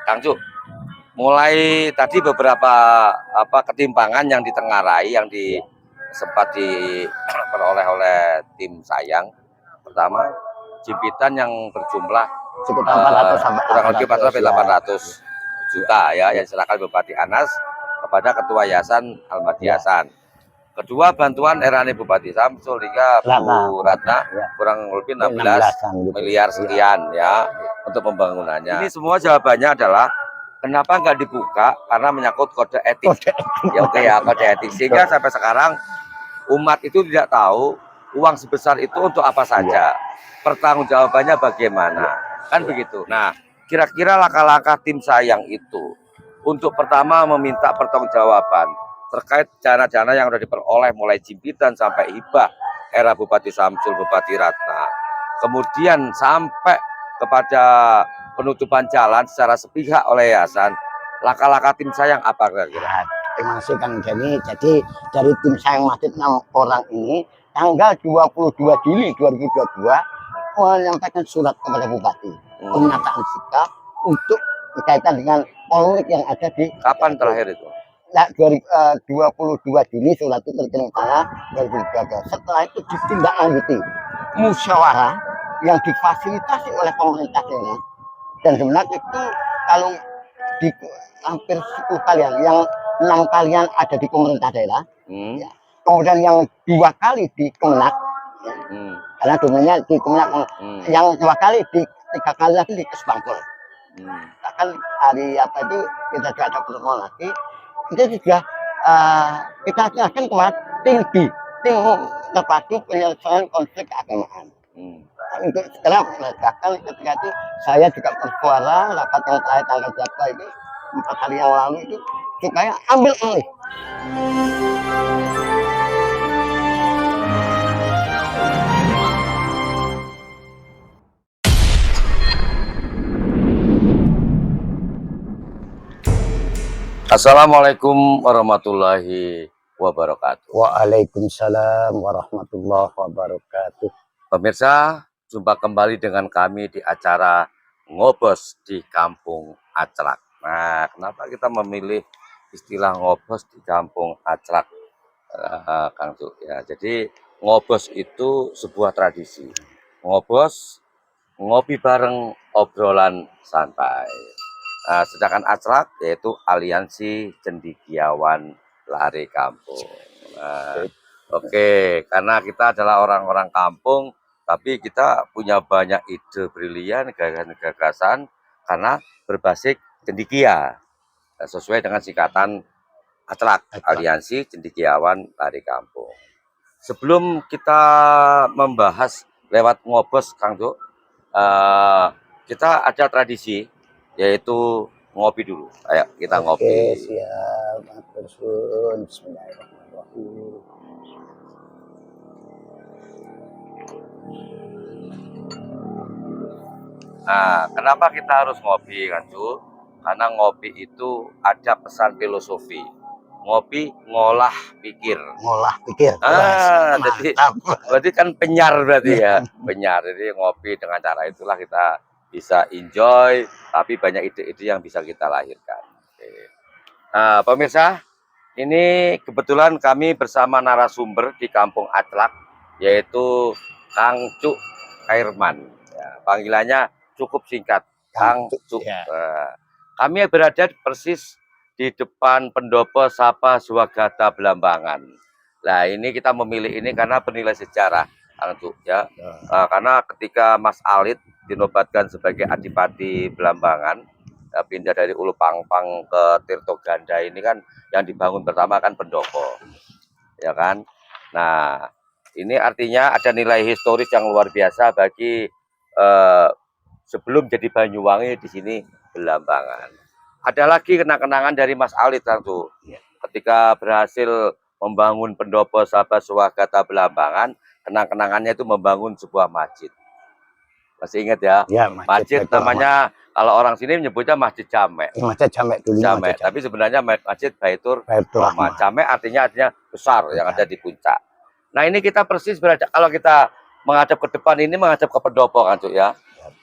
Kang Cuk, mulai tadi beberapa ketimpangan yang ditengarai yang sempat diperoleh oleh tim Sayang. Pertama, jimpitan yang berjumlah sekitar 400 sampai kurang lebih 400 sampai 800 juta ya yang diserahkan Bupati Anas kepada Ketua Yayasan Almadi Hasan. Kedua, bantuan erane Bupati Samsul hingga Bu Ratna kurang lebih 16 miliar sekian ya untuk pembangunannya. Ini semua jawabannya adalah kenapa nggak dibuka, karena menyangkut kode etik. Ya oke ya, kode etik. Sehingga sampai sekarang umat itu tidak tahu uang sebesar itu untuk apa saja. Pertanggungjawabannya bagaimana. Kan begitu. Nah, kira-kira langkah-langkah tim Sayang itu untuk pertama meminta pertanggungjawaban terkait dana-dana yang sudah diperoleh mulai jimpitan sampai hibah era Bupati Samsul, Bupati Ratna. Kemudian sampai kepada penutupan jalan secara sepihak oleh yayasan. Langkah-langkah tim Sayang apa kira-kira? Terima kasih Kang Jani. Jadi dari tim Sayang Masjid 6 orang ini tanggal 22 Juli 2022 menyampaikan surat kepada Bupati pernyataan sikap untuk berkaitan dengan polemik yang ada di kapan terakhir itu? Nah, 22 Juni surat itu terkirim tanggal 2022. Setelah itu ditindaklanjuti musyawarah yang difasilitasi oleh pemerintah daerah, dan sebenarnya itu kalau di hampir 10 kalian, yang 6 kalian ada di pemerintah daerah, ya. Kemudian yang 2 kali di Kemenak, ya. Karena domennya di Kemenak, yang 2 kali di 3 kali lagi di Kesbangpur. Bahkan hari apa itu kita juga ada pertemuan lagi, itu juga kita serahkan kepada tim terpadu penyelesaian konflik keagamaan. Untuk sekarang meletakkan ketika itu saya juga bersuara rapat yang terakhir tanggal berapa itu 4 hari yang lalu itu supaya ambil alih. Assalamualaikum warahmatullahi wabarakatuh. Waalaikumsalam warahmatullahi wabarakatuh. Pemirsa, jumpa kembali dengan kami di acara Ngobos di Kampung Aclak. Nah, kenapa kita memilih istilah ngobos di Kampung Aclak, Kang Cuk? Ya, jadi ngobos itu sebuah tradisi. Ngobos, ngopi bareng, obrolan santai. Nah, sedangkan Aclak yaitu Aliansi Cendekiawan Lari Kampung. Nah, oke, karena kita adalah orang-orang kampung, tapi kita punya banyak ide brilian, gagasan-gagasan, karena berbasis cendekia, sesuai dengan singkatan Aclak, Aliansi Cendekiawan Lari Kampung. Sebelum kita membahas lewat ngobos, Kang Cuk, kita ada tradisi, yaitu ngopi dulu. Ayo kita ngopi. Siap, Bismillahirrahmanirrahim. Nah, kenapa kita harus ngopi, Kang Cuk? Karena ngopi itu ada pesan filosofi. Ngopi ngolah pikir. Ngolah pikir. Jadi berarti kan penyar berarti ya. Penyar. Jadi ngopi dengan cara itulah kita bisa enjoy, tapi banyak ide-ide yang bisa kita lahirkan. Oke. Nah, pemirsa, ini kebetulan kami bersama narasumber di Kampung Aclak, yaitu Kang Cuk Khairman. Ya, panggilannya cukup singkat, Kang Cuk. Ya. Kami berada persis di depan Pendopo Sapa Swagata Belambangan. Nah, ini kita memilih ini karena bernilai sejarah, Kang Cuk, ya. Karena ketika Mas Alit dinobatkan sebagai Adipati Belambangan, pindah dari Ulu Pangpang ke Tirto Ganda, ini kan yang dibangun pertama kan pendopo, ya kan. Nah, ini artinya ada nilai historis yang luar biasa bagi sebelum jadi Banyuwangi di sini Belambangan. Ada lagi kenang-kenangan dari Mas Alit, Kang Cuk, ketika berhasil membangun pendopo Sapa Swagata Belambangan, kenang-kenangannya itu membangun sebuah masjid. Masih ingat ya? Masjid namanya, kalau orang sini menyebutnya Masjid Jamek. Masjid Jamek dulu. Jamek, tapi sebenarnya Masjid Baitur Rahmah. Jamek artinya besar, yang ada di puncak. Nah, ini kita persis berada, kalau kita menghadap ke depan ini menghadap ke pendopo, Kang Cuk, ya.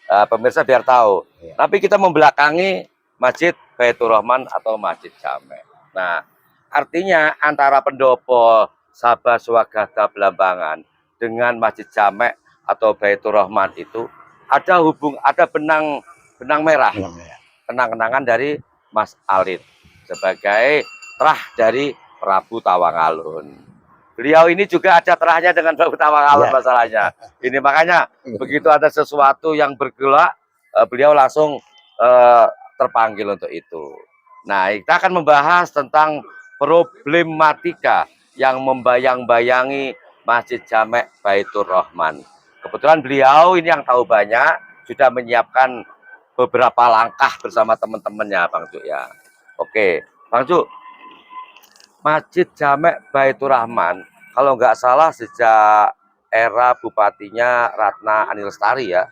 Pemirsa biar tahu. Tapi kita membelakangi Masjid Baitur Rahman atau Masjid Jamek. Nah, artinya antara pendopo Sabah Swagata Belambangan dengan Masjid Jamek atau Baitur Rahman itu ada benang merah, kenang-kenangan dari Mas Alit sebagai terah dari Prabu Tawangalun. Beliau ini juga ada terahnya dengan Prabu Tawangalun masalahnya. Ini makanya begitu ada sesuatu yang bergelak, beliau langsung terpanggil untuk itu. Nah, kita akan membahas tentang problematika yang membayang-bayangi Masjid Jamek Baitur Rahman. Kebetulan beliau ini yang tahu banyak, sudah menyiapkan beberapa langkah bersama teman-temannya, Bang Cuk ya. Oke, Bang Cuk, Masjid Jamek Baitur Rahman, kalau nggak salah sejak era bupatinya Ratna Ani Lestari ya,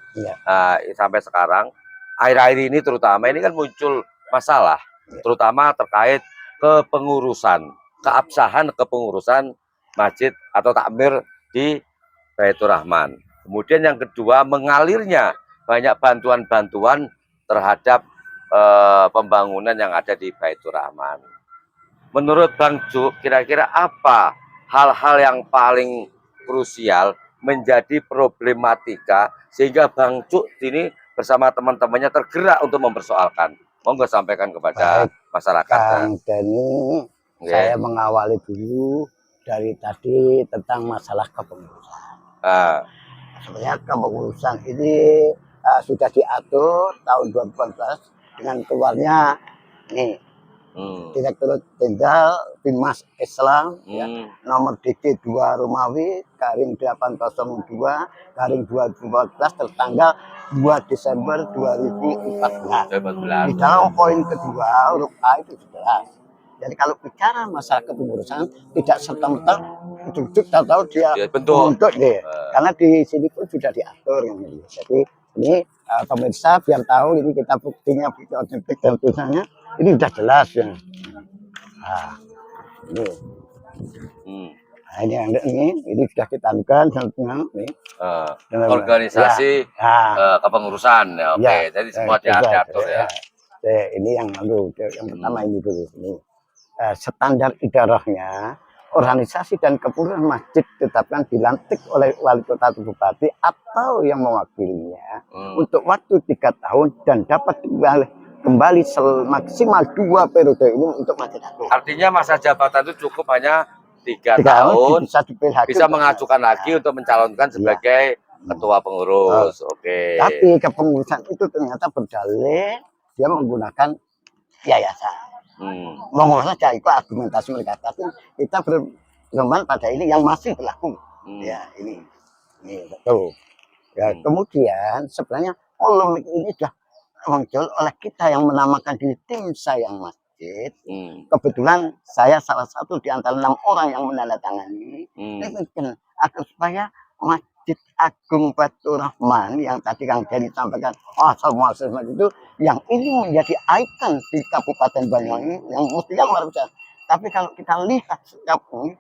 sampai sekarang, akhir-akhir ini terutama ini kan muncul masalah, terutama terkait keabsahan kepengurusan masjid atau takmir di Baitur Rahman. Kemudian yang kedua, mengalirnya banyak bantuan-bantuan terhadap pembangunan yang ada di Baitur Rahman. Menurut Bang Cuk, kira-kira apa hal-hal yang paling krusial menjadi problematika sehingga Bang Cuk ini bersama teman-temannya tergerak untuk mempersoalkan? Monggo sampaikan kepada masyarakat. Kang Denny, saya mengawali dulu dari tadi tentang masalah kepengurusan. Sebenarnya kepengurusan ini sudah diatur tahun 2014 dengan keluarnya nih Direktur Jenderal Bimas Islam ya, nomor DD 2 Romawi garing 802 garing 2014 tertanggal 2 Desember 2014. Di dalam poin kedua huruf A itu jelas. Jadi kalau bicara masalah kepengurusan tidak serta-merta duduk tahu dia bentuk deh. Karena di sini pun sudah diatur yang ini. Jadi ini pemirsa biar tahu ini kita buktinya bukti otentik dan tulisannya ini sudah jelas ya. Nah, ini. Nah, ini sudah kita anukan nih. Organisasi kepengurusan ya, oke. Jadi semua diatur ya. Ini yang pertama ini dulu ini. Standar idarahnya organisasi dan kepengurusan masjid ditetapkan dilantik oleh wali kota atau bupati atau yang mewakilinya untuk waktu 3 tahun dan dapat kembali maksimal 2 periode ini untuk masjid agung. Artinya masa jabatan itu cukup hanya 3 tahun, bisa mengajukan lagi untuk mencalonkan sebagai ketua pengurus. Oke. Tapi kepengurusan itu ternyata berdalih dia menggunakan yayasan. Ngomong saja itu argumentasi mereka, tapi kita berpedoman pada ini yang masih berlaku. Ya ini betul. Ya kemudian sebenarnya polemik ini sudah muncul oleh kita yang menamakan diri tim sayang masjid. Kebetulan saya salah satu di antara 6 orang yang menandatangani agar supaya Masjid Agung Baitur Rahman yang tadi Kang Denny sampaikan semua itu yang ini menjadi ikon di Kabupaten Banyuwangi yang mestinya luar biasa. Tapi kalau kita lihat setiap ini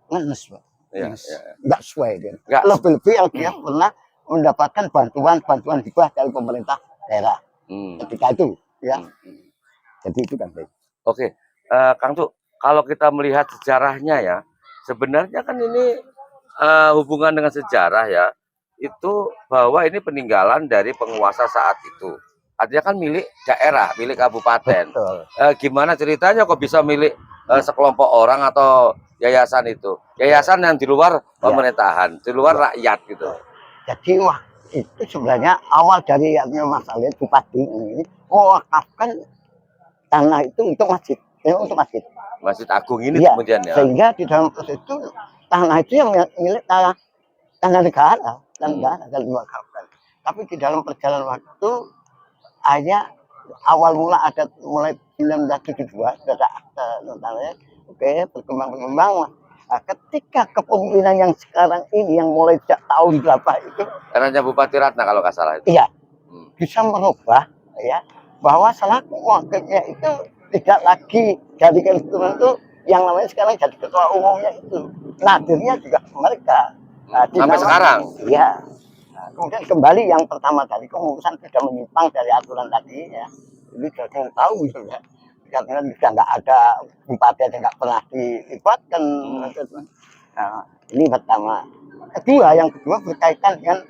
ngenes, Pak. Nggak sesuai dia. Lebih-lebih yang dia pernah mendapatkan bantuan hibah dari pemerintah daerah. Ketika itu ya. Jadi itu kan. Oke, Kang Cuk, kalau kita melihat sejarahnya ya, sebenarnya kan ini hubungan dengan sejarah ya, itu bahwa ini peninggalan dari penguasa saat itu. Artinya kan milik daerah, milik kabupaten. Gimana ceritanya kok bisa milik sekelompok orang atau yayasan itu? Yayasan yang di luar pemerintahan, di luar rakyat gitu. Jadi itu sebenarnya awal dari Mas Alit Bupati ini mewakafkan tanah itu untuk masjid, Masjid Agung ini kemudian ya. Sehingga di dalam proses itu tanah itu yang milik tanah negara dan diwakafkan. Tapi di dalam perjalanan waktu hanya awal mula ada mulai 1972 sudah ada akta notarnya. Berkembang. Nah, ketika kepemimpinan yang sekarang ini yang mulai sejak tahun berapa itu eranya Bupati Ratna kalau nggak salah itu. Iya. Bisa merubah ya bahwa selaku wakilnya itu tidak lagi jadi instrumen itu yang namanya sekarang jadi ketua umumnya itu. Nadirnya juga mereka. Sampai sekarang. Iya. Kemudian kembali yang pertama tadi kemudian sudah menyimpang dari aturan tadi ya. ini sudah tahu gitu ya. Karena sudah nggak ada bupati yang nggak pernah dilibatkan. Nah, ini pertama. Yang kedua berkaitan dengan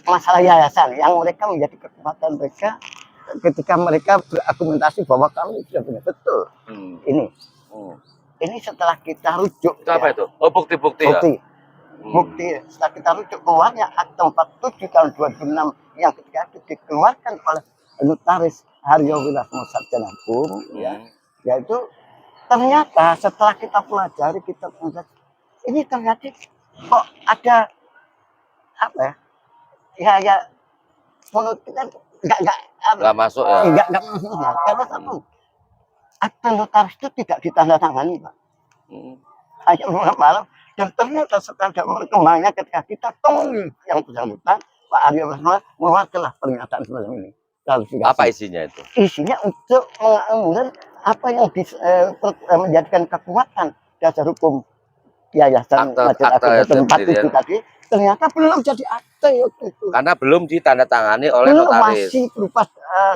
masalah yayasan yang mereka menjadi kekuatan mereka ketika mereka berargumentasi bahwa kami sudah punya betul. Ini. Ini setelah kita rujuk. Itu apa itu? Oh, bukti-bukti ya? Bukti setelah kita rujuk keluarnya Akta 47 tahun 2006 yang ketika itu dikeluarkan oleh Notaris Haryo Wilasmo Sarjana Hukum, yaitu ternyata setelah kita pelajari kita ini ternyata kok ada apa ya menurut kita nggak masuk ya? Nggak masuk ya. Karena satu akta notaris itu tidak ditandatangani, Pak. Hanya malam dan ternyata setelah berkembangnya ketika kita temui yang bersangkutan Pak Aryo Wilasmo mewakili pernyataan semacam ini. Apa isinya itu? Isinya untuk menganulir apa yang menjadikan kekuatan dasar hukum yayasan Masjid Agung tempat itu tadi ternyata belum jadi akte itu. Karena belum ditandatangani oleh belum, notaris. masih berupa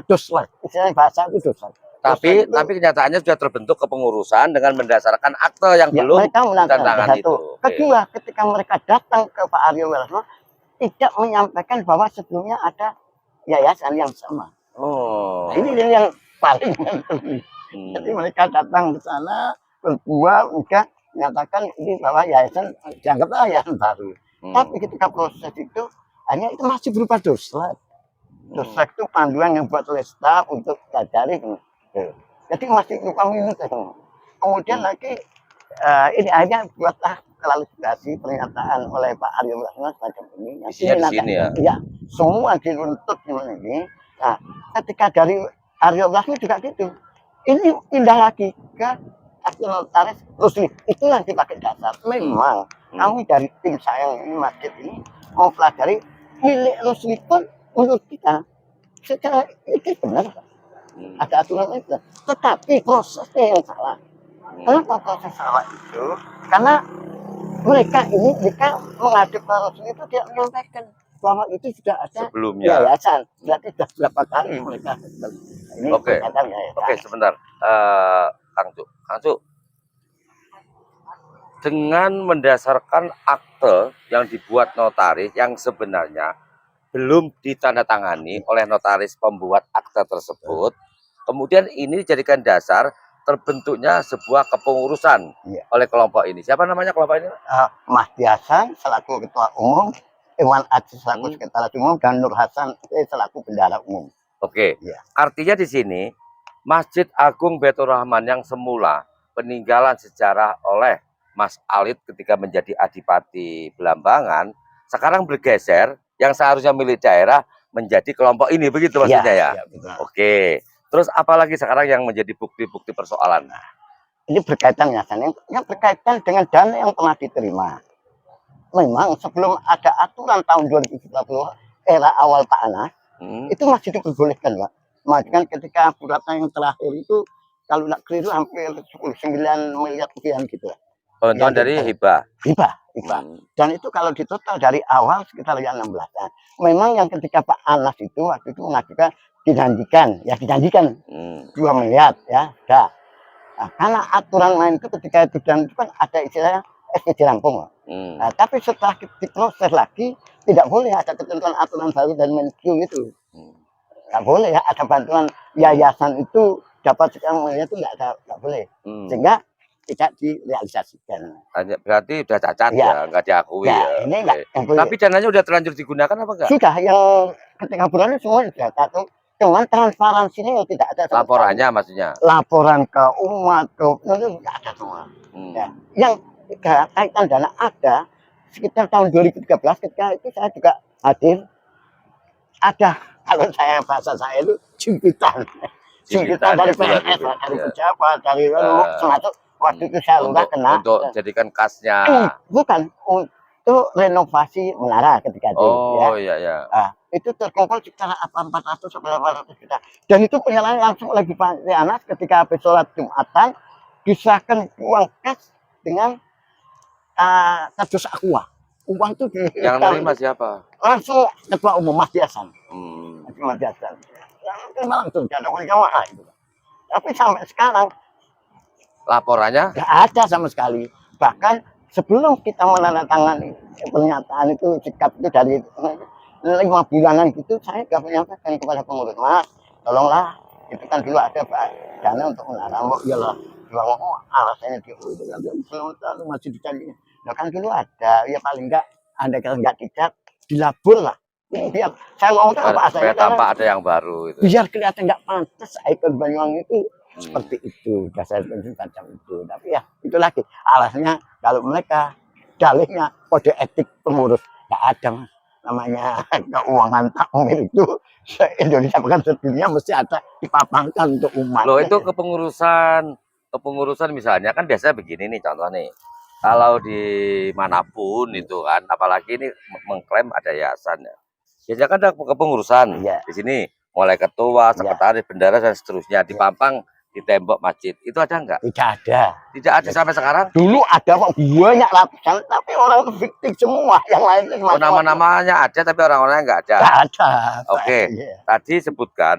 doslet, istilahnya bahasa itu doslet. Tapi kenyataannya sudah terbentuk kepengurusan dengan mendasarkan akte yang belum ditandatangani itu. Kedua, ketika mereka datang ke Pak Aryo Wilasmo tidak menyampaikan bahwa sebelumnya ada yayasan yang sama. Nah, ini yang paling penting. Jadi mereka datang ke sana berdua udah menyatakan ini bahwa yayasan dianggap yayasan baru. Tapi ketika proses itu hanya itu masih berupa doslet. Doslet itu panduan yang buat oleh staf untuk pelajari. Jadi masih berupa minus. Kemudian lagi ini hanya buatlah klarifikasi pernyataan oleh Pak Aryo Wilasmo semacam ini. Isinya di sini ya? Ya, semua diruntut ini. Nah, ketika dari Aryo Wilasmo juga gitu. Ini pindah lagi ke akte notaris Rusli. Itulah dipakai dasar. Memang kami dari tim saya ini masjid ini mau pelajari milik Rusli pun menurut kita secara itu benar. Ada aturan itu. Tetapi prosesnya yang salah. Kenapa proses salah itu? Karena mereka ini jika menghadap ke Rusli itu tidak menyampaikan bahwa itu sudah ada sebelumnya yayasan. Berarti sudah berapa kali mereka ini. Oke, sebentar, Kang Cuk. Dengan mendasarkan akte yang dibuat notaris yang sebenarnya belum ditandatangani oleh notaris pembuat akte tersebut, kemudian ini dijadikan dasar terbentuknya sebuah kepengurusan oleh kelompok ini. Siapa namanya kelompok ini? Mas Hasan selaku ketua umum, Iwan Aziz selaku sekretaris umum, dan Nur Hasan selaku bendahara umum. Oke, artinya di sini Masjid Agung Baitur Rahman yang semula peninggalan sejarah oleh Mas Alit ketika menjadi Adipati Belambangan, sekarang bergeser yang seharusnya milik daerah menjadi kelompok ini, begitu maksudnya ya? Oke, terus apalagi sekarang yang menjadi bukti-bukti persoalan? Nah, ini berkaitan yang berkaitan dengan dana yang pernah diterima. Memang sebelum ada aturan tahun 2030 era awal Pak Anas, itu masih diperbolehkan, Pak. Bahkan ketika bulatnya yang terakhir itu kalau nggak keliru hampir 9 miliar rupiah gitu. Bantuan dari hibah. Dan itu kalau ditotal dari awal sekitar 16. Nah, memang yang ketika Pak Anas itu waktu itu mengajukan dijanjikan 2 miliar ya. Nah, karena aturan main itu ketika itu dan itu kan ada istilahnya SPJ rampung. Nah, tapi setelah diproses lagi tidak boleh ada ketentuan aturan baru dan Menkyu itu. Nggak boleh ya ada bantuan yayasan itu dapat sekian miliar itu nggak boleh. Sehingga tidak direalisasikan. Berarti sudah cacat ya, nggak diakui ya. Ini tapi dananya sudah terlanjur digunakan apa enggak? Sudah, yang ketika bulannya semua sudah satu. Cuman transparansinya yang tidak ada. Laporannya maksudnya? Laporan ke umat, itu tidak ada semua. Yang kaitan dana ada sekitar tahun 2013 ketika itu saya juga hadir. Ada, kalau bahasa saya itu jimpitan dari PNS, dari pejabat, dari termasuk waktu itu saya lurah kena. Untuk jadikan kasnya? Bukan, untuk renovasi menara ketika itu. Iya. Itu terkumpul sekitar 400 sampai 800 juta. Dan itu penyerahan langsung oleh Bupati Anas ketika habis sholat Jumatan disahkan uang kas dengan kardus aqua. Uang itu yang nerima siapa? Langsung ketua umum Mas Hasan. Mas Hasan. terima langsung jadwal jamaah itu. Tapi sampai sekarang Laporannya nggak ada sama sekali. Bahkan sebelum kita menandatangani pernyataan itu, sikap itu dari 5 bulanan gitu, saya nggak menyampaikan kepada pengurus, Mas, tolonglah, itu kan dulu ada Pak dana untuk menara, iyalah, alasannya dia itu kan belum tahu masih dicari. Nah kan dulu ada, ya paling nggak, anda kalau nggak dicat, dilabur lah. Biar saya ngomong apa supaya tampak ada yang baru itu. Biar kelihatan nggak pantas ikon Banyuwangi itu seperti itu, dasar macam itu. Tapi ya itu lagi alasannya, kalau mereka dalihnya kode etik pengurus, nggak ada, Mas. Namanya keuangan takmir itu Indonesia bahkan sedunia mesti ada dipapankan untuk umat. Loh itu kepengurusan misalnya kan biasanya begini nih contoh nih. Kalau di manapun itu kan, apalagi ini mengklaim ada yayasan ya. Biasanya kan ada kepengurusan Iya. di sini, mulai ketua, sekretaris, bendara dan seterusnya dipampang di tembok masjid. Itu ada enggak? Tidak ada. Tidak ada sampai sekarang. Dulu ada kok banyak lapisan, tapi orang itu fiktif semua. Yang lain itu Oh, nama-namanya ada tapi orang-orangnya enggak ada. Tidak ada. Oke. Iya. Tadi sebutkan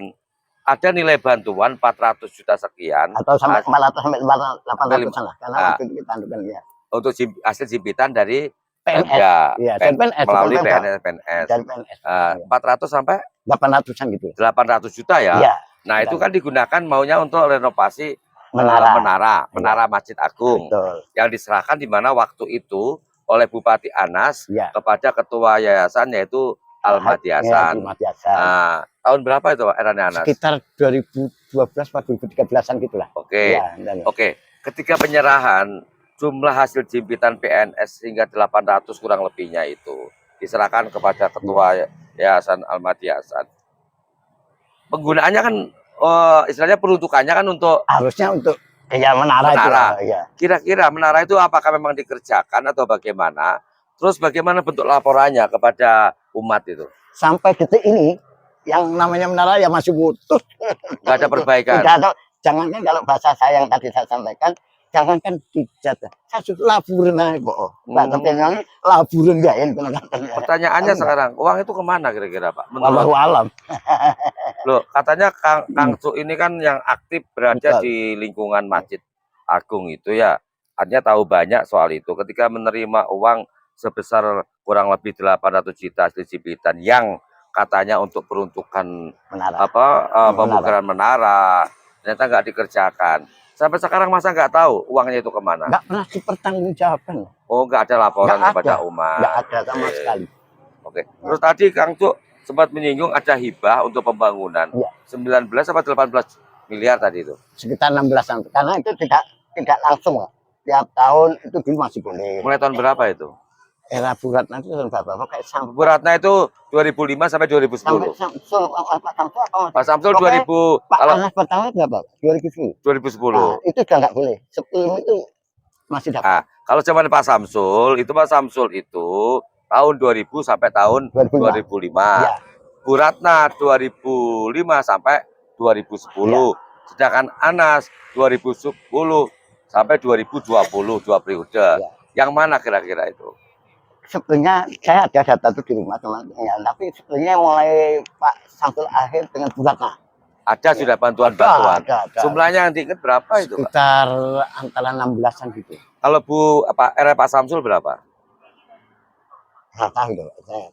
ada nilai bantuan 400 juta sekian Atau sampai 400 sampai 800 lah, karena Ah. waktu itu kita tentukan ya. untuk hasil jimpitan dari PNS. Pemda, Iya, dan PNS, melalui bukan PNS. Dari PNS. 400 sampai 800-an gitu. 800 juta ya. Iya. Nah, itu kan digunakan maunya untuk renovasi Menara. menara Masjid Agung. Betul. Yang diserahkan di mana waktu itu oleh Bupati Anas Iya. kepada ketua yayasan yaitu Almadi Iya, Hasan. Almadi Hasan. Tahun berapa itu eranya Anas? Sekitar 2012 atau 2013-an gitulah. Oke. Iya, dan- Oke. Ketika penyerahan jumlah hasil jimpitan PNS hingga 800 kurang lebihnya itu diserahkan kepada ketua yayasan Almadi Hasan. Penggunaannya kan istilahnya peruntukannya kan untuk harusnya untuk ya menara. Menara. Itu. Ya. kira-kira menara itu apakah memang dikerjakan atau bagaimana? Terus bagaimana bentuk laporannya kepada umat itu? Sampai detik ini yang namanya menara ya masih butuh. Nggak ada perbaikan. Tidak ada. Jangankan kalau bahasa saya yang tadi saya sampaikan, jangankan dicat, saya sudah laburan aja kok. Mbak Tertenang laburan enggak ya? Pertanyaannya sekarang, uang itu kemana kira-kira Pak? Wallahu alam. Loh, katanya Kang Cuk ini kan yang aktif berada Betul. di lingkungan Masjid Agung itu ya. Artinya tahu banyak soal itu. Ketika menerima uang sebesar kurang lebih 800 juta hasil jimpitan yang katanya untuk peruntukan Menara. pembukaran menara, ternyata nggak dikerjakan. Sampai sekarang masa nggak tahu uangnya itu kemana? Nggak pernah dipertanggungjawabkan. Oh, nggak ada laporan Nggak kepada ada. umat. Nggak ada sama Oke. sekali. Oke. Terus tadi Kang Cuk sempat menyinggung ada hibah untuk pembangunan. Iya. 19 apa 18 miliar tadi itu. Sekitar 16-an. Karena itu tidak langsung. Tiap tahun itu dulu masih boleh. Mulai tahun berapa itu? Era Bu Ratna itu tahun berapa? Kayak sampai Bu Ratna itu 2005 sampai 2010. Samsul, Pak Samsul apa? Pak Samsul Pokoknya 2000 Pak kalau Anas pertama berapa? 2010. 2010. Nah, itu udah nggak boleh. Sebelum itu masih dapat. Nah, kalau zaman Pak Samsul itu tahun 2000 sampai tahun 2005. Ya. Bu Ratna 2005 sampai 2010. Sedangkan Anas 2010 sampai 2020, 2 periode. Ya. Yang mana kira-kira itu? Sebenarnya saya ada data itu di rumah teman-teman. Ya, tapi sebenarnya mulai Pak Samsul akhir dengan Bu Ratna. Ada sudah bantuan-bantuan. Ada. Jumlahnya yang diingat berapa itu, Pak? Sekitar antara 16-an gitu. Kalau era Pak Samsul berapa? Nggak tahu itu.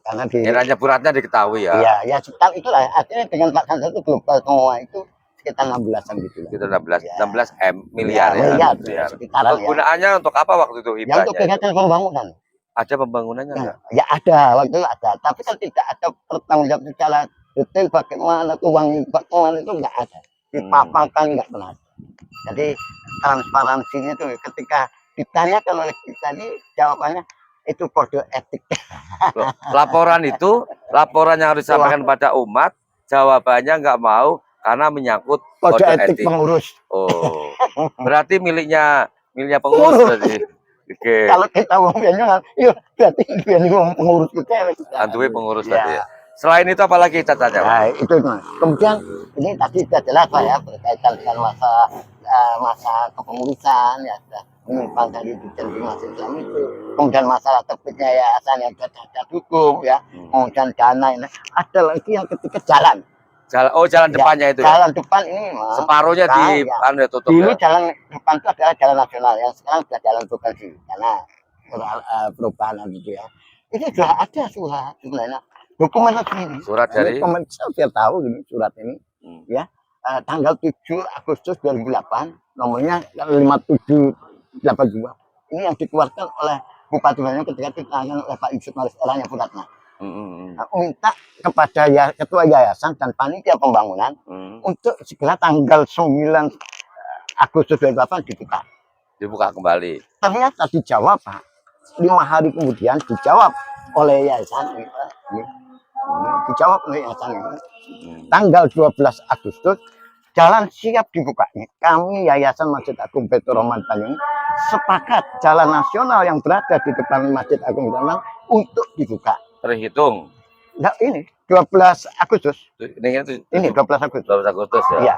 Karena di Eranya Bu Ratna diketahui ya. Iya, ya sekitar itulah. Akhirnya dengan Pak Samsul itu global semua itu sekitar 16-an gitu. Itu 16 Ya. 16 miliar ya. Miliar, sekitaran ya. Kegunaannya untuk apa waktu itu Ya untuk hibahnya? kegiatan pembangunan. Ada pembangunannya enggak? Ya ada, waktu itu ada. Tapi kan tidak ada pertanggungjawab secara detail bagaimana uang bagaimana itu nggak ada. Dipaparkan nggak pernah. Jadi transparansinya itu ketika ditanyakan oleh kita ini jawabannya itu kode etik. Loh, laporan yang harus disampaikan pada umat, jawabannya nggak mau karena menyangkut Kode etik pengurus. Oh, berarti miliknya pengurus berarti. Oke. Kalau kita ngomongnya, iya berarti ini pengurus kita. Antuwe pengurus Ya. tadi ya. Selain itu apalagi catatannya? Nah, itu Mas. Kemudian ini tadi sudah jelas Pak ya berkaitan dengan masa kepengurusan ya sudah menyimpang dari Dirjen Masjid Islam itu. Kemudian masalah terbitnya yayasan yang ada hukum ya. Kemudian dana ini. Ada lagi yang ketika jalan. jalan Ya, depannya itu ya. jalan depan ini Mas. Separuhnya di Ya. anu ya, tutup Dulu ya. jalan depan itu adalah jalan nasional, yang sekarang sudah jalan provinsi karena perubahan gitu ya. Itu sudah ada surat sebenarnya dokumen resmi. Surat Ini dari komersial biar tahu ini surat ini ya. Tanggal 7 Agustus 2008 nomornya 5782. Ini yang dikeluarkan oleh Bupati Banyuwangi ketika ditangani oleh Pak Yusuf Maris Eranya Suratna. Minta kepada ketua yayasan dan panitia pembangunan untuk segera tanggal 9 Agustus 2008 dibuka kembali. Ternyata dijawab Pak. 5 hari kemudian dijawab oleh yayasan ini. Dijawab oleh yayasan ini. Tanggal 12 Agustus jalan siap dibuka. Kami Yayasan Masjid Agung Baitur Rahman Banyuwangi sepakat jalan nasional yang berada di depan Masjid Agung Baitur Rahman untuk dibuka. Terhitung. Nah, ini 12 Agustus. Ini 12 Agustus. 12 Agustus ya. Iya.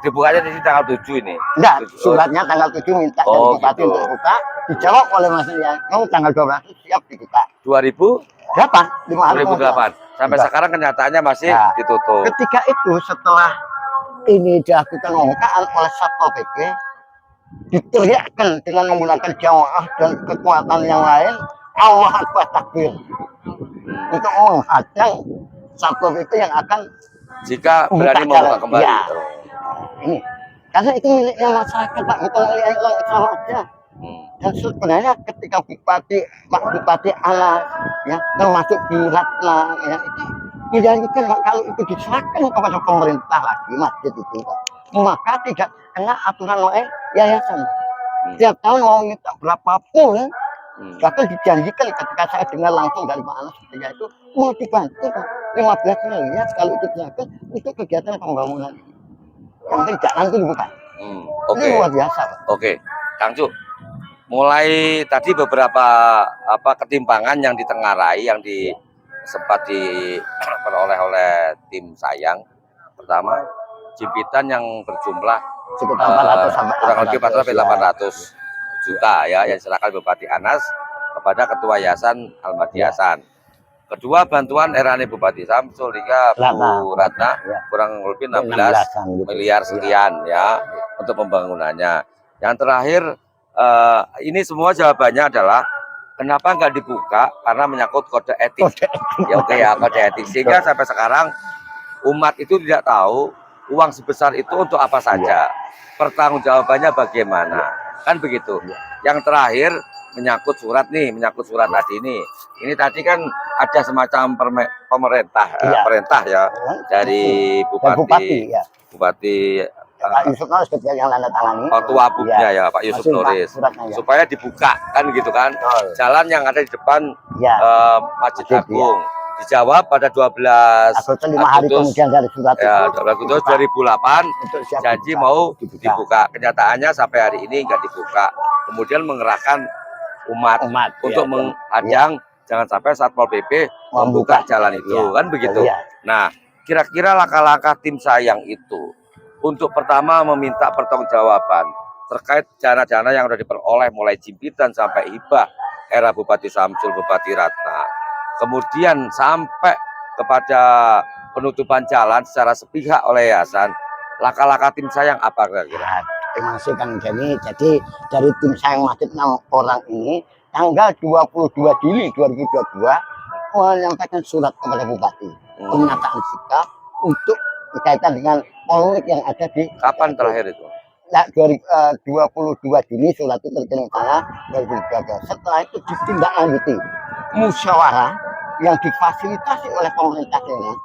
Dibukanya di tanggal 7 ini. Enggak, suratnya tanggal 7 minta dari Bupati gitu. untuk buka. Dijawab oleh Mas Yang tanggal 12 siap dibuka. 2008. 5 hari 2008. Sampai sekarang kenyataannya masih ditutup. Ketika itu setelah ini dilakukan pembukaan oleh Satpol PP, diteriakkan dengan menggunakan jamaah dan kekuatan yang lain, Allah Akbar takbir, untuk menghadang Satpol PP yang akan jika berani membuka kembali. Ya. Ini karena itu miliknya masyarakat Pak, bukan milik orang Islam aja. Dan sebenarnya ketika Pak Bupati Anas ya, termasuk di Ratna ya, itu menjanjikan kalau itu diserahkan kepada pemerintah lagi masjid itu, maka tidak kena aturan lain yayasan. Setiap tahun mau minta berapapun, bahkan dijanjikan ketika saya dengar langsung dari Pak Anas ketika itu mau dibantu 15 miliar kalau itu dilakukan untuk kegiatan pembangunan. Yang penting jalan itu dibuka. Ini luar biasa. Oke, Kang Cu, mulai tadi beberapa ketimpangan yang ditengarai yang sempat diperoleh oleh tim Sayang. Pertama, jimpitan yang berjumlah kurang lebih 400-800 juta ya yang diserahkan Bupati Anas kepada Ketua Yayasan Almadi Hasan. Kedua, bantuan erane Bupati Samsul hingga Bu Ratna kurang lebih 16 miliar sekian ya untuk pembangunannya. Yang terakhir, ini semua jawabannya adalah kenapa nggak dibuka, karena menyangkut kode etik. Ya oke ya, kode etik. Sehingga sampai sekarang umat itu tidak tahu uang sebesar itu untuk apa saja. Pertanggungjawabannya bagaimana. Kan begitu. Yang terakhir menyangkut surat tadi ini. Ini tadi kan ada semacam perintah ya dari Bupati Pak Yusuf Nuris yang nanda tangani. Tua Bubnya ya Pak Yusuf Nuris, supaya dibuka kan gitu kan. Jalan yang ada di depan Masjid Agung. Dijawab pada 12 Agustus 5 hari kemudian dari surat ya, 12 Agustus 2008 janji mau dibuka. Kenyataannya sampai hari ini nggak dibuka. Kemudian mengerahkan umat untuk menghadang jangan sampai Satpol PP membuka jalan itu kan begitu. Nah, kira-kira langkah-langkah tim Sayang itu untuk pertama meminta pertanggungjawaban terkait dana-dana yang sudah diperoleh mulai jimpitan sampai hibah era Bupati Samsul, Bupati Ratna, kemudian sampai kepada penutupan jalan secara sepihak oleh yayasan. Langkah-langkah tim Sayang apa kira-kira? Terima kasih Kang Jani. Jadi dari tim Sayang Masjid 6 orang ini tanggal 22 Juli 2022 menyampaikan surat kepada Bupati pernyataan sikap untuk berkaitan dengan polemik yang ada di kapan terakhir itu? Nah, 22 Juni surat itu terkirim tanggal 2012. Setelah itu ditindaklanjuti musyawarah yang difasilitasi oleh pemerintah daerah,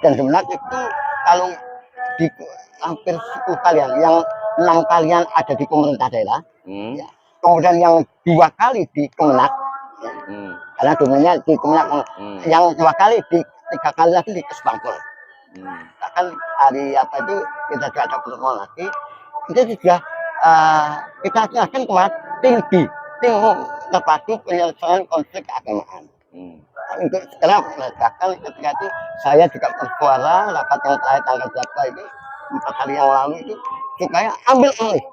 dan sebenarnya itu kalau di hampir 10 kalian, yang 6 kalian ada di pemerintah daerah, ya. Kemudian yang 2 kali di Kemenak, ya. Karena domennya di Kemenak, yang 2 kali 3 kali lagi di Kesbangpol. Bahkan hari apa itu kita juga ada pertemuan lagi, itu juga kita serahkan kepada tim terpadu penyelesaian konflik keagamaan. Untuk sekarang meletakkan ketika itu saya juga bersuara rapat yang terakhir tanggal berapa itu 4 hari yang lalu itu supaya ambil alih.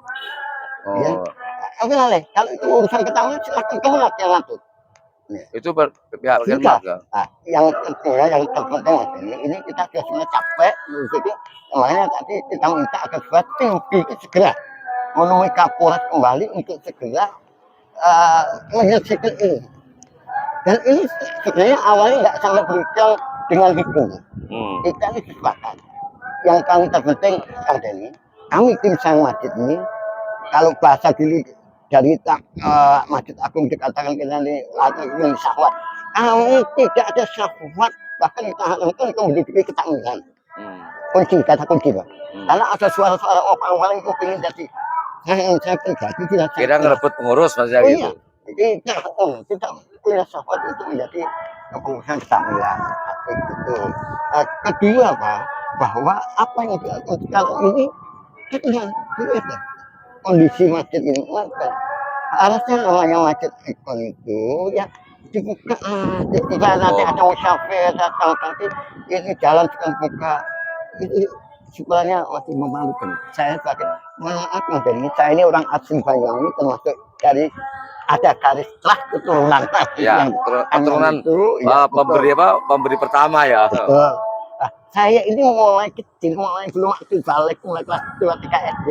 Ya, ambil alih. Kalau itu urusan ketahuan silakan Kemenak yang ngatur. Itu pihak bagian Sudah. warga. Nah, yang tentunya yang terpenting Mas Denny, ini kita sudah sebenarnya capek, jadi makanya tadi kita minta agar supaya tinggi itu segera menemui Kapolres kembali untuk segera menyelesaikan ini. Dan ini sebenarnya awalnya nggak sampai berbicara dengan hukum. Kita ini sepakat. Yang kami terpenting, Kang Denny, kami tim sang masjid ini, kalau bahasa dulu dari Masjid Agung dikatakan kita ini syahwat. Kami tidak ada syahwat, bahkan kita harapkan itu menduduki ketakmiran. Kunci, kata kunci, Pak. Karena ada suara-suara orang-orang itu ingin jadi saya pribadi tidak. Kira ngerebut pengurus maksudnya gitu. Kita punya syahwat itu menjadi kepengurusan ketakmiran. Itu. Kedua, Pak, bahwa apa yang dilakukan sekarang ini kita lihat kondisi masjid ini kan harusnya namanya masjid ikon itu ya dibuka ketika nanti ada musafir datang nanti ini jalan sekarang buka ini sebenarnya masih memalukan. Saya sebagai maaf ini saya ini orang asli Banyuwangi termasuk dari ada garis kelas keturunan ya, keturunan itu, ya, pemberi pertama ya. Betul. Nah, saya ini mulai kecil, mulai belum aktif balik, mulai kelas 2 3 SD.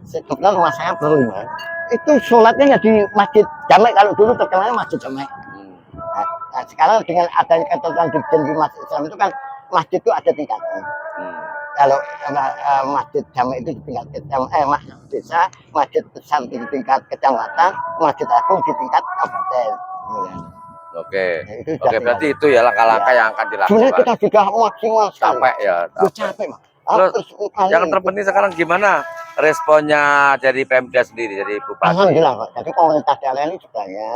Kebetulan rumah saya berlima. Itu sholatnya ya di masjid Jamek, kalau dulu terkenalnya masjid Jamek. Nah, sekarang dengan adanya ketentuan di masjid Islam itu kan masjid itu ada tingkatan. Kalau masjid Jamek itu di tingkat desa, masjid besar di tingkat kecamatan, masjid agung di tingkat kabupaten. Oke, oke, berarti itu ya langkah-langkah yang akan dilakukan. Sebenarnya kita sudah maksimal sekali. Capek ya. Capek, Mas. Terus yang terpenting sekarang gimana responnya dari Pemda sendiri, dari Bupati? Alhamdulillah, Pak. Jadi pemerintah daerah ini sebenarnya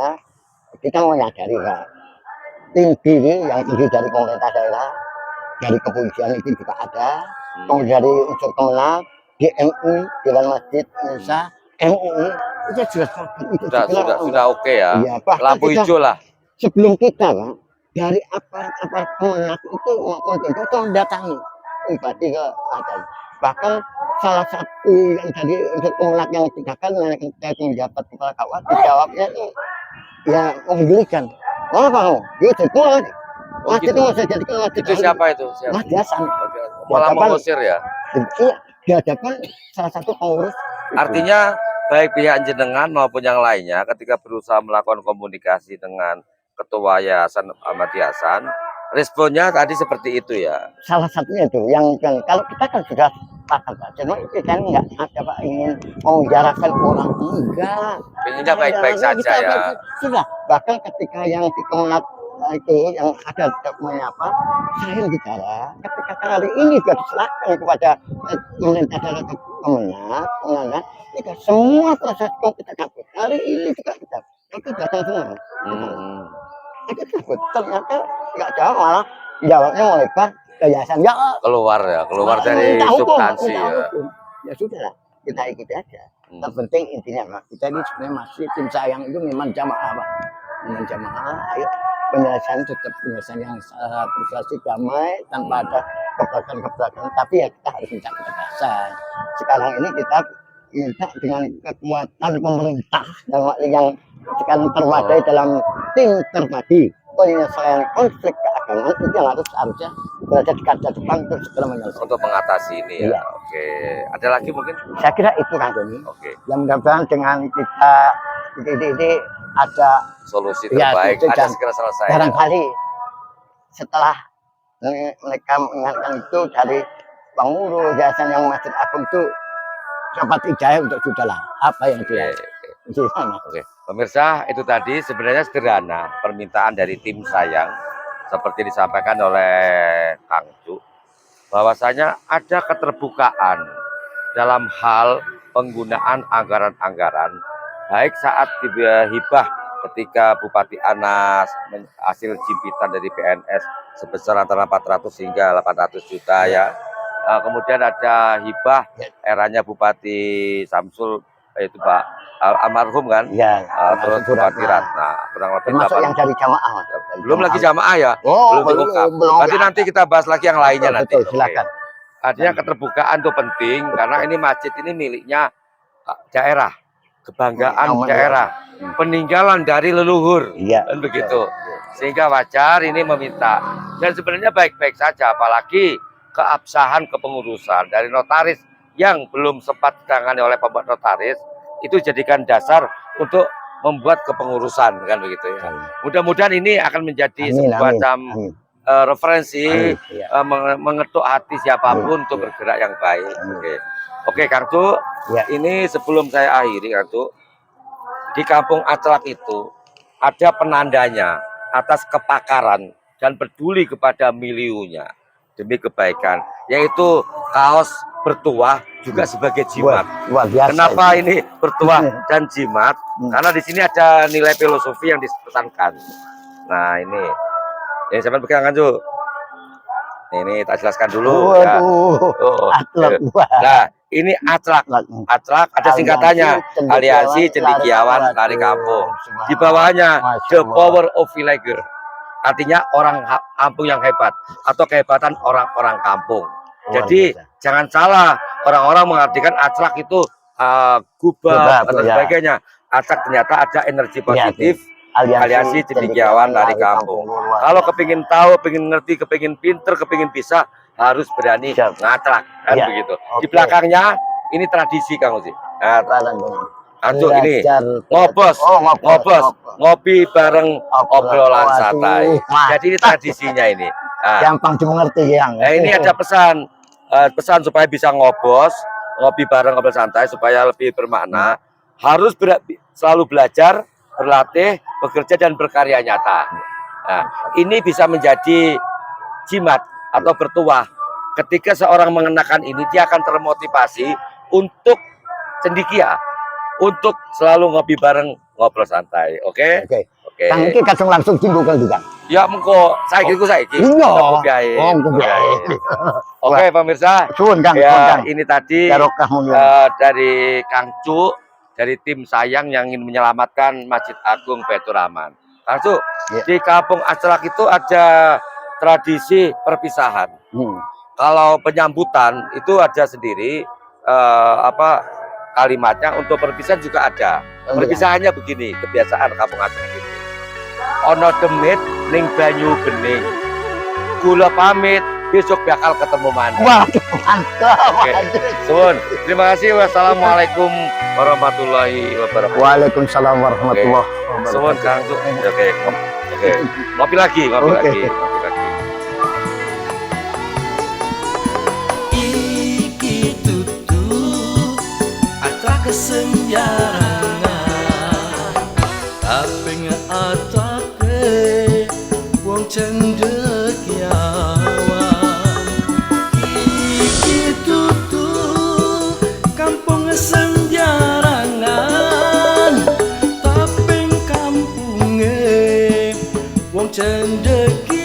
kita menyadari, Pak. Tinggi yang tinggi dari pemerintah daerah, dari kepolisian itu juga ada, kemudian dari unsur Kemenang, DMI, Dewan Masjid Indonesia, MUI, itu sudah oke ya. Iya, lampu hijau lah. Sebelum kita, Pak, dari aparat Kemenang itu maupun itu mendatangi pribadi ke atas. Bahkan salah satu yang tadi untuk Kemenang yang dikatakan saya menjabat kepala KUA, dijawabnya itu ya menggelikan. Mana kamu? Dia pulang. Masjid itu masih jadi masjid. Itu siapa itu? Mas Hasan. Malah mengusir ya? Iya, di hadapan salah satu pengurus. Artinya baik pihak jenengan maupun yang lainnya ketika berusaha melakukan komunikasi dengan Ketua Yayasan Ahmad Hasan, responnya tadi seperti itu ya. Salah satunya itu yang kalau kita kan sudah sepakat, Pak. Cuma kita nggak ada, Pak, ingin memenjarakan orang, enggak. Inginnya baik-baik saja ya. Sudah. Bahkan ketika yang di Kemenang itu yang ada dokumennya apa, saya bicara ketika kali ini sudah diserahkan kepada pemerintah daerah Kemenang, kita semua proses kita cabut. Hari ini juga kita datang semua. Itu takut, ternyata nggak jawab, malah jawabnya melebar ke yayasan ya keluar dari substansi ya sudah lah, kita ikuti aja. Yang penting intinya, Pak, kita ini sebenarnya masih tim sayang itu memang jamaah, Pak, memang jamaah. Ayo penyelesaian tetap penyelesaian yang persuasif, damai, tanpa ada keberatan, tapi ya kita harus minta ketegasan. Sekarang ini kita minta dengan kekuatan pemerintah yang sekarang terwadai dalam tim terpadu penyelesaian konflik keagamaan itu yang harusnya berada di garda depan untuk segera menyelesaikan. Untuk mengatasi ini ya. Iya. Oke. Ada lagi mungkin? Saya kira itu, Kang Doni. Oke. Yang mudah-mudahan dengan kita ini ada solusi terbaik, ada segera selesai. Barangkali setelah mereka mengingatkan itu dari pengurus yayasan yang Masjid Agung itu dapat hidayah untuk sudahlah apa yang dia. Oke, pemirsa, itu tadi sebenarnya sederhana permintaan dari tim sayang seperti disampaikan oleh Kang Cu, bahwasanya ada keterbukaan dalam hal penggunaan anggaran-anggaran baik saat hibah ketika Bupati Anas hasil jimpitan dari PNS sebesar antara 400 hingga 800 juta ya. Kemudian ada hibah eranya Bupati Samsul, yaitu Pak almarhum kan, ya, terus Bupati Ratna, kurang lebih termasuk yang dari jamaah, belum lagi jamaah ya, belum. Nanti nanti kita bahas lagi yang lainnya nanti. Betul, silakan. Artinya keterbukaan itu penting karena ini masjid ini miliknya daerah, kebanggaan daerah, peninggalan dari leluhur, iya, dan begitu. sehingga wajar ini meminta. Dan sebenarnya baik-baik saja, apalagi keabsahan kepengurusan dari notaris yang belum sempat ditangani oleh pembuat notaris, itu jadikan dasar untuk membuat kepengurusan, kan begitu ya. Mudah-mudahan ini akan menjadi semacam referensi, Ya. mengetuk hati siapapun untuk bergerak yang baik. Oke, Kang Tu, ini sebelum saya akhiri, Kang Tu, di Kampung Aclak itu ada penandanya atas kepakaran dan peduli kepada miliunya demi kebaikan, yaitu kaos bertuah juga sebagai jimat. Luar biasa. Kenapa ini bertuah dan jimat? Karena di sini ada nilai filosofi yang dipesankan. Nah, ini sampai pegang, Kang Tu. Ini tak jelaskan dulu. Ya. Nah, ini Aclak. Aclak ada singkatannya, Aliansi Cendekiawan Tari Kampung. Di bawahnya The Power of Villager. Artinya orang kampung yang hebat atau kehebatan orang-orang kampung. Jadi jangan salah, orang-orang mengartikan Aclak itu gubah dan sebagainya. Aclak ternyata ada energi positif. Aliansi Cendekiawan Tari Kampung. Kalau kepingin tahu, kepingin ngerti, kepingin pinter, kepingin bisa, harus berani ngaclak, kan begitu. Di belakangnya ini tradisi, Kang Uzi. Antuk ini ngobos, ngopi bareng obrolan santai. Jadi ini tradisinya ini. Gampang dimengerti, Yang. Ini ada pesan supaya bisa ngobos, ngopi bareng ngobrol santai supaya lebih bermakna. Harus selalu belajar, berlatih, bekerja dan berkarya nyata. Nah, ini bisa menjadi jimat atau bertuah. Ketika seorang mengenakan ini, dia akan termotivasi untuk cendikia, untuk selalu ngopi bareng, ngobrol santai. Oke? Kang iki kadang langsung dibuka juga. Ya mengko saiki ku saiki. Oke, pemirsa. Suwun, Kang. Ya, ini tadi dari Kang Cu, dari tim Sayang yang ingin menyelamatkan Masjid Agung Baitur Rahman. Kang Cu, di Kampung Aclak itu ada tradisi perpisahan. Kalau penyambutan itu ada sendiri kalimatnya, untuk perpisahan juga ada. Perpisahannya begini, kebiasaan Kampung Aclak itu. Ono demit ning banyu bening. Kula pamit, besok bakal ketemu mana. Waduh, mantap. Suwun. Terima kasih. Wassalamualaikum warahmatullahi wabarakatuh. Waalaikumsalam warahmatullahi wabarakatuh. Suwun, Kang Tu. Oke. Ngopi lagi. Iki tutu Aclak kesenjarangan, tapi ngatake wong cendekiawan. Iki tutu kampung senjarangan, tapi kampunge wong cendekiawan.